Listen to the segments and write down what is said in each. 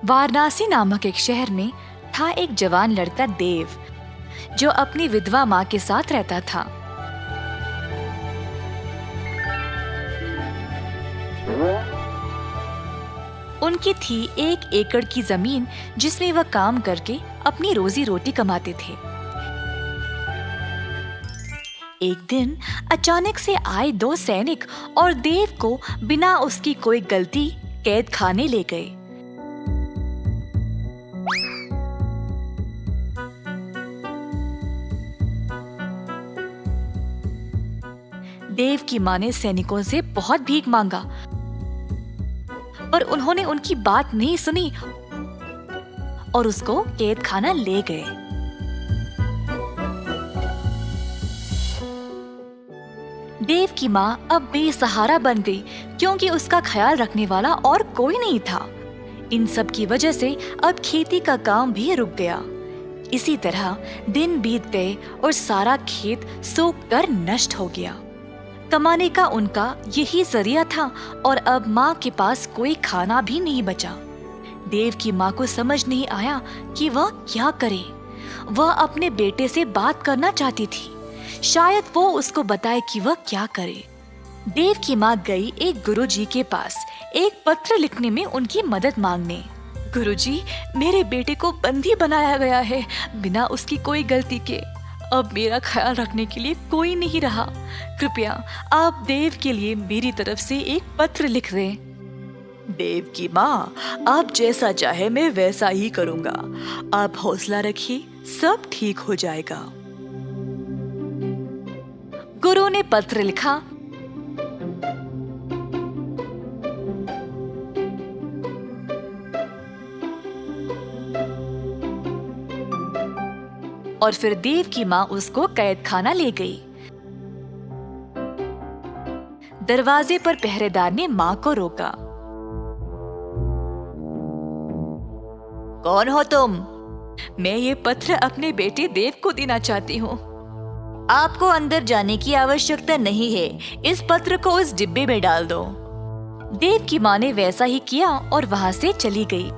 वाराणसी नामक एक शहर में था एक जवान लड़का देव, जो अपनी विधवा माँ के साथ रहता था। उनकी थी 1 एकड़ की जमीन, जिसमें वह काम करके अपनी रोजी रोटी कमाते थे। एक दिन अचानक से आए 2 सैनिक और देव को बिना उसकी कोई गलती कैद खाने ले गए। देव की माँ ने सैनिकों से बहुत भीख मांगा, पर उन्होंने उनकी बात नहीं सुनी और उसको कैद खाना ले गए। देव की माँ अब बेसहारा बन गई, क्योंकि उसका ख्याल रखने वाला और कोई नहीं था। इन सब की वजह से अब खेती का काम भी रुक गया। इसी तरह दिन बीत गए और सारा खेत सूख कर नष्ट हो गया। कमाने का उनका यही जरिया था और अब माँ के पास कोई खाना भी नहीं बचा। देव की माँ को समझ नहीं आया कि वह क्या करे। वह अपने बेटे से बात करना चाहती थी, शायद वो उसको बताए कि वह क्या करे। देव की माँ गई एक गुरुजी के पास एक पत्र लिखने में उनकी मदद मांगने। गुरुजी, मेरे बेटे को बंदी बनाया गया है बिना उसकी कोई गलती के। अब मेरा ख्याल रखने के लिए कोई नहीं रहा। कृपया आप देव के लिए मेरी तरफ से एक पत्र लिख दें। देव की माँ, आप जैसा चाहे मैं वैसा ही करूँगा। आप हौसला रखिए, सब ठीक हो जाएगा। गुरु ने पत्र लिखा। और फिर देव की माँ उसको कैद खाना ले गई। दरवाजे पर पहरेदार ने माँ को रोका। कौन हो तुम? मैं ये पत्र अपने बेटे देव को देना चाहती हूँ। आपको अंदर जाने की आवश्यकता नहीं है। इस पत्र को उस डिब्बे में डाल दो। देव की माँ ने वैसा ही किया और वहाँ से चली गई।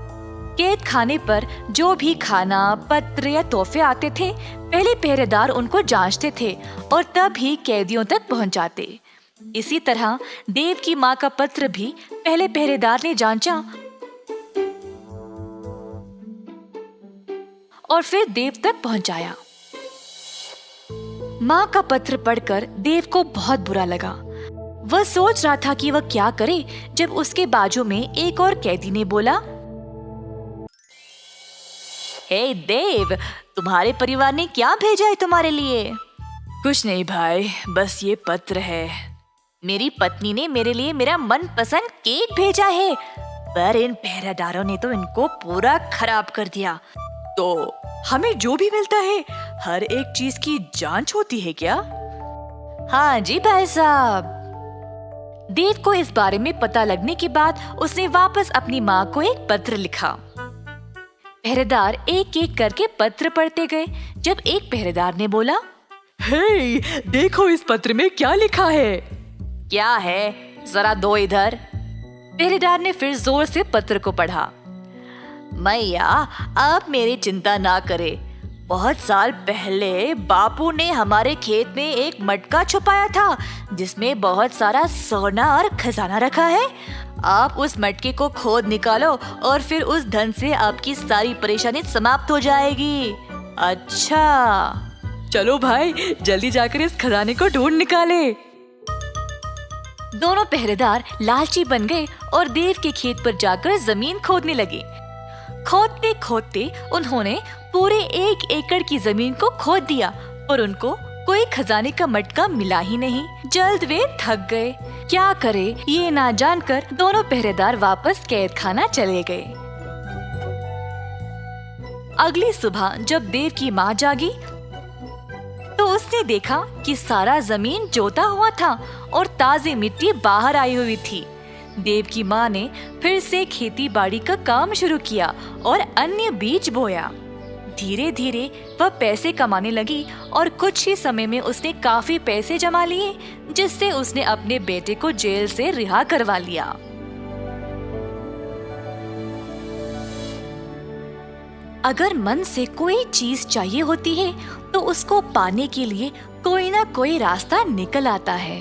कैद खाने पर जो भी खाना, पत्र या तोहफे आते थे, पहले पहरेदार उनको जांचते थे और तब ही कैदियों तक पहुँचाते। इसी तरह देव की माँ का पत्र भी पहले पहरेदार ने जांचा और फिर देव तक पहुँचाया। माँ का पत्र पढ़कर देव को बहुत बुरा लगा। वह सोच रहा था कि वह क्या करे, जब उसके बाजू में एक और कैदी ने बोला, हे देव, तुम्हारे परिवार ने क्या भेजा है तुम्हारे लिए? कुछ नहीं भाई, बस ये पत्र है। मेरी पत्नी ने मेरे लिए मेरा मनपसंद केक भेजा है, पर इन पहरेदारों ने तो इनको पूरा खराब कर दिया। तो हमें जो भी मिलता है, हर एक चीज की जांच होती है क्या? हाँ जी भाई साहब। देव को इस बारे में पता लगने के बाद उसने वापस अपनी माँ को एक पत्र लिखा। पहरेदार एक एक करके पत्र पढ़ते गए, जब एक पहरेदार ने बोला, हे, देखो इस पत्र में क्या लिखा है। क्या है, जरा दो इधर। पहरेदार ने फिर जोर से पत्र को पढ़ा। मैया, आप मेरी चिंता ना करें। बहुत साल पहले बापू ने हमारे खेत में एक मटका छुपाया था, जिसमें बहुत सारा सोना और खजाना रखा है। आप उस मटके को खोद निकालो और फिर उस धन से आपकी सारी परेशानी समाप्त हो जाएगी। अच्छा, चलो भाई, जल्दी जाकर इस खजाने को ढूंढ निकाले। दोनों पहरेदार लालची बन गए और देव के खेत पर जाकर जमीन खोदने लगे। खोदते खोदते उन्होंने पूरे 1 एकड़ की जमीन को खोद दिया, पर उनको कोई खजाने का मटका मिला ही नहीं। जल्द वे थक गए। क्या करे ये ना जानकर दोनों पहरेदार वापस कैद खाना चले गए। अगली सुबह जब देव की माँ जागी तो उसने देखा कि सारा जमीन जोता हुआ था और ताजी मिट्टी बाहर आई हुई थी। देव की माँ ने फिर से खेती बाड़ी का काम शुरू किया और अन्य बीज बोया। धीरे धीरे वह पैसे कमाने लगी और कुछ ही समय में उसने काफी पैसे जमा लिए, जिससे उसने अपने बेटे को जेल से रिहा करवा लिया। अगर मन से कोई चीज चाहिए होती है तो उसको पाने के लिए कोई ना कोई रास्ता निकल आता है।